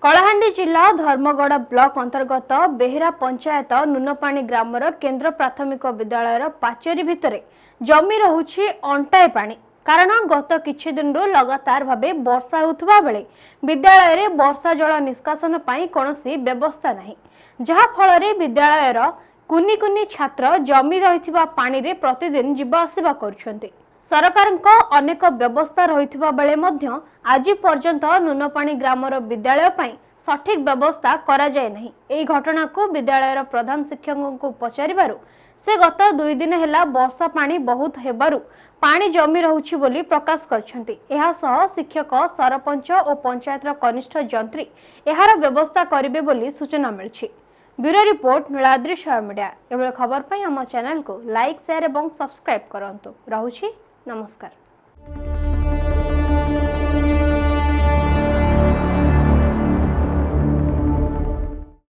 कलाहांडी जिला धर्मगढ़ ब्लॉक अंतर्गत बेहरा पंचायत नुनपाणी ग्रामर केन्द्र प्राथमिक विद्यालय पाचेरी भितर जमी रहुछि अंटाए पानी। कारण गत किछि दिन लगातार भावे वर्षा होउथबा बेले विद्यालय रे वर्षा जल निष्कासन पई कोनोसी व्यवस्था नाही, जहा फल रे विद्यालयर कुनी कुनी छात्र जमी रहिथिबा पानी रे प्रतिदिन जीवा आसीबा करूछन्ते। सरकारक अनेक व्यवस्था रहिथिबा बेले मध्य आज पर्यंत नुनपाणी ग्रामर विद्यालय पई सठिक व्यवस्था करा जाय नहीं। एही घटना को विद्यालयर प्रधान शिक्षक को पचारिबारु से गत 2 दिन हेला वर्षा पानी बहुत हेबारु पानी जमी रहुछि बोली प्रकाश करछन्ति। एहा सह शिक्षक, सरपंच और पंचायतर कनिष्ठ जंत्री एहार व्यवस्था करिवे बोली सूचना मिलछि। ब्यूरो रिपोर्ट नीलाद्री छाया मीडिया। एबे खबर पई हम चैनल को लाइक, शेयर और सब्सक्राइब करंतु। रहुछि नमस्कार।